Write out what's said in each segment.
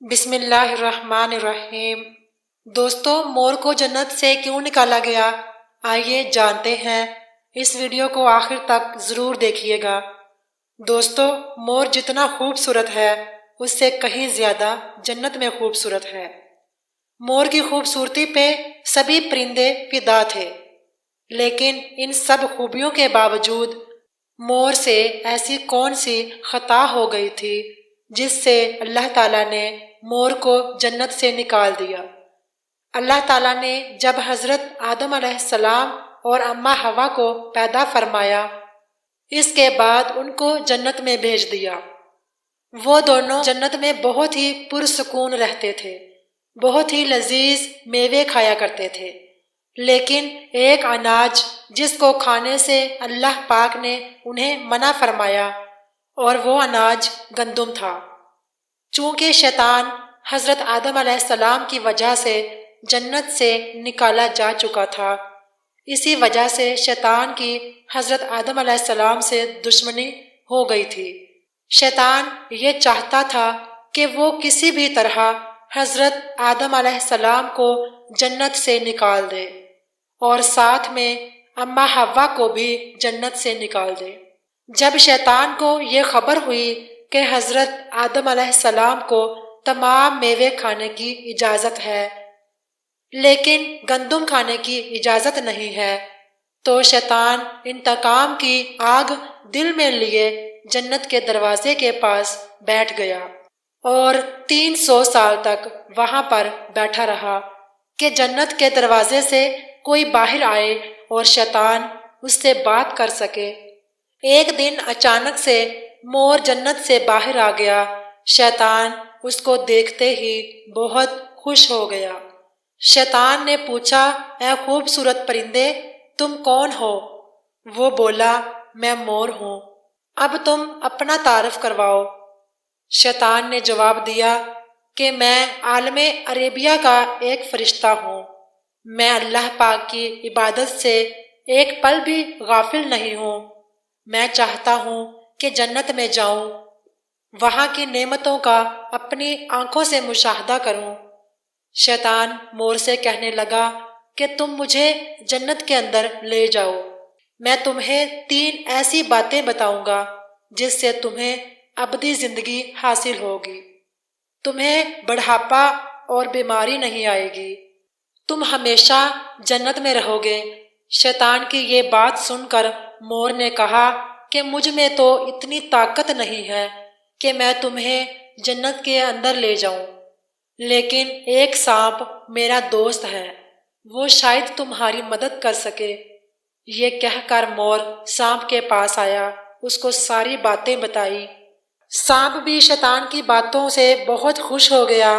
بسم اللہ الرحمن الرحیم۔ دوستو، مور کو جنت سے کیوں نکالا گیا؟ آئیے جانتے ہیں۔ اس ویڈیو کو آخر تک ضرور دیکھیے گا۔ دوستو، مور جتنا خوبصورت ہے اس سے کہیں زیادہ جنت میں خوبصورت ہے۔ مور کی خوبصورتی پہ سبھی پرندے فدا تھے، لیکن ان سب خوبیوں کے باوجود مور سے ایسی کون سی خطا ہو گئی تھی جس سے اللہ تعالیٰ نے مور کو جنت سے نکال دیا۔ اللہ تعالیٰ نے جب حضرت آدم علیہ السلام اور اماں حوا کو پیدا فرمایا، اس کے بعد ان کو جنت میں بھیج دیا۔ وہ دونوں جنت میں بہت ہی پرسکون رہتے تھے، بہت ہی لذیذ میوے کھایا کرتے تھے، لیکن ایک اناج جس کو کھانے سے اللہ پاک نے انہیں منع فرمایا، اور وہ اناج گندم تھا۔ چونکہ شیطان حضرت آدم علیہ السلام کی وجہ سے جنت سے نکالا جا چکا تھا، اسی وجہ سے شیطان کی حضرت آدم علیہ السلام سے دشمنی ہو گئی تھی۔ شیطان یہ چاہتا تھا کہ وہ کسی بھی طرح حضرت آدم علیہ السلام کو جنت سے نکال دے اور ساتھ میں اماں حوا کو بھی جنت سے نکال دے۔ جب شیطان کو یہ خبر ہوئی کہ حضرت آدم علیہ السلام کو تمام میوے کھانے کی اجازت ہے لیکن گندم کھانے کی اجازت نہیں ہے، تو شیطان انتقام کی آگ دل میں لیے جنت کے دروازے کے پاس بیٹھ گیا اور 300 سال تک وہاں پر بیٹھا رہا کہ جنت کے دروازے سے کوئی باہر آئے اور شیطان اس سے بات کر سکے۔ ایک دن اچانک سے مور جنت سے باہر آ گیا۔ شیطان اس کو دیکھتے ہی بہت خوش ہو گیا۔ شیطان نے پوچھا، اے خوبصورت پرندے، تم کون ہو؟ وہ بولا، میں مور ہوں، اب تم اپنا تعارف کرواؤ۔ شیطان نے جواب دیا کہ میں عالم عربیہ کا ایک فرشتہ ہوں، میں اللہ پاک کی عبادت سے ایک پل بھی غافل نہیں ہوں، میں چاہتا ہوں کہ جنت میں جاؤں، وہاں کی نعمتوں کا اپنی آنکھوں سے مشاہدہ کروں۔ شیطان مور سے کہنے لگا کہ تم مجھے جنت کے اندر لے جاؤ، میں تمہیں 3 ایسی باتیں بتاؤں گا جس سے تمہیں ابدی زندگی حاصل ہوگی، تمہیں بڑھاپا اور بیماری نہیں آئے گی، تم ہمیشہ جنت میں رہو گے۔ شیطان کی یہ بات سن کر مور نے کہا کہ مجھ میں تو اتنی طاقت نہیں ہے کہ میں تمہیں جنت کے اندر لے جاؤں، لیکن ایک سانپ میرا دوست ہے، وہ شاید تمہاری مدد کر سکے۔ یہ کہہ کر مور سانپ کے پاس آیا، اس کو ساری باتیں بتائی۔ سانپ بھی شیطان کی باتوں سے بہت خوش ہو گیا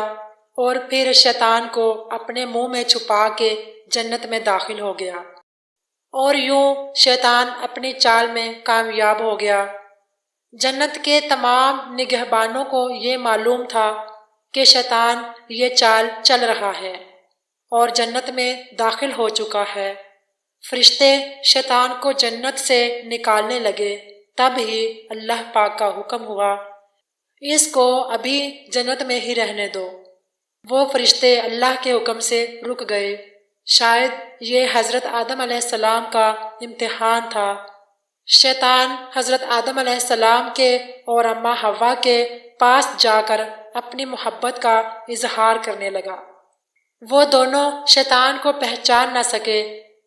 اور پھر شیطان کو اپنے منہ میں چھپا کے جنت میں داخل ہو گیا، اور یوں شیطان اپنی چال میں کامیاب ہو گیا۔ جنت کے تمام نگہبانوں کو یہ معلوم تھا کہ شیطان یہ چال چل رہا ہے اور جنت میں داخل ہو چکا ہے۔ فرشتے شیطان کو جنت سے نکالنے لگے، تب ہی اللہ پاک کا حکم ہوا، اس کو ابھی جنت میں ہی رہنے دو۔ وہ فرشتے اللہ کے حکم سے رک گئے۔ شاید یہ حضرت آدم علیہ السلام کا امتحان تھا۔ شیطان حضرت آدم علیہ السلام کے اور اماں حوا کے پاس جا کر اپنی محبت کا اظہار کرنے لگا۔ وہ دونوں شیطان کو پہچان نہ سکے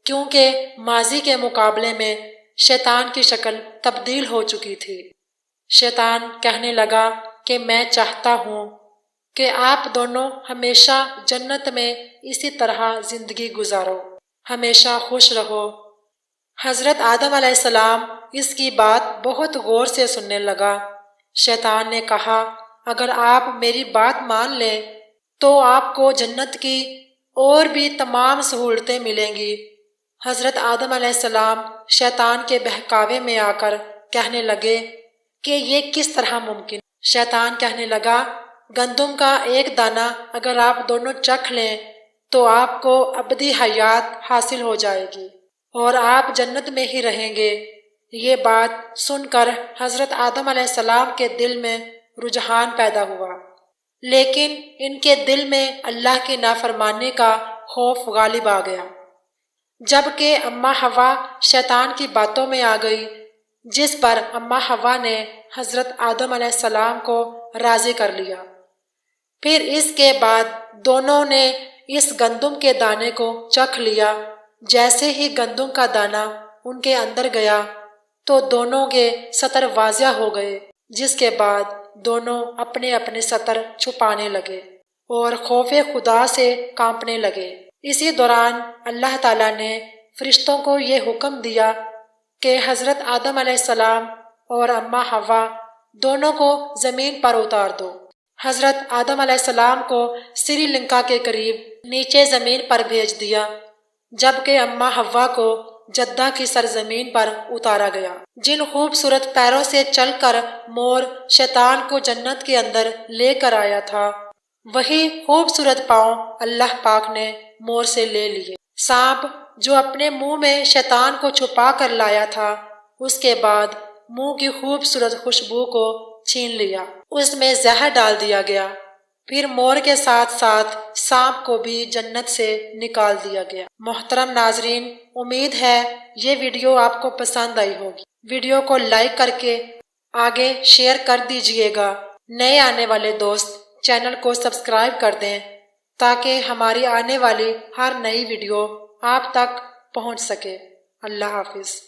کیونکہ ماضی کے مقابلے میں شیطان کی شکل تبدیل ہو چکی تھی۔ شیطان کہنے لگا کہ میں چاہتا ہوں کہ آپ دونوں ہمیشہ جنت میں اسی طرح زندگی گزارو، ہمیشہ خوش رہو۔ حضرت آدم علیہ السلام اس کی بات بہت غور سے سننے لگا۔ شیطان نے کہا، اگر آپ میری بات مان لیں تو آپ کو جنت کی اور بھی تمام سہولتیں ملیں گی۔ حضرت آدم علیہ السلام شیطان کے بہکاوے میں آ کر کہنے لگے کہ یہ کس طرح ممکن؟ شیطان کہنے لگا، گندم کا ایک دانہ اگر آپ دونوں چکھ لیں تو آپ کو ابدی حیات حاصل ہو جائے گی اور آپ جنت میں ہی رہیں گے۔ یہ بات سن کر حضرت آدم علیہ السلام کے دل میں رجحان پیدا ہوا، لیکن ان کے دل میں اللہ کی نافرمانی کا خوف غالب آ گیا۔ جبکہ اماں حوا شیطان کی باتوں میں آ گئی، جس پر اماں حوا نے حضرت آدم علیہ السلام کو راضی کر لیا۔ پھر اس کے بعد دونوں نے اس گندم کے دانے کو چکھ لیا۔ جیسے ہی گندم کا دانہ ان کے اندر گیا تو دونوں کے سطر واضح ہو گئے، جس کے بعد دونوں اپنے اپنے سطر چھپانے لگے اور خوف خدا سے کانپنے لگے۔ اسی دوران اللہ تعالیٰ نے فرشتوں کو یہ حکم دیا کہ حضرت آدم علیہ السلام اور اماں حوا دونوں کو زمین پر اتار دو۔ حضرت آدم علیہ السلام کو سری لنکا کے قریب نیچے زمین پر بھیج دیا، جبکہ اماں حوا کو جدہ کی سرزمین پر اتارا گیا۔ جن خوبصورت پیروں سے چل کر مور شیطان کو جنت کے اندر لے کر آیا تھا، وہی خوبصورت پاؤں اللہ پاک نے مور سے لے لیے۔ سانپ جو اپنے منہ میں شیطان کو چھپا کر لایا تھا، اس کے بعد منہ کی خوبصورت خوشبو کو چھین لیا، اس میں زہر ڈال دیا گیا۔ پھر مور کے ساتھ ساتھ سانپ کو بھی جنت سے نکال دیا گیا۔ محترم ناظرین، امید ہے یہ ویڈیو آپ کو پسند آئی ہوگی۔ ویڈیو کو لائک کر کے آگے شیئر کر دیجئے گا۔ نئے آنے والے دوست چینل کو سبسکرائب کر دیں تاکہ ہماری آنے والی ہر نئی ویڈیو آپ تک پہنچ سکے۔ اللہ حافظ۔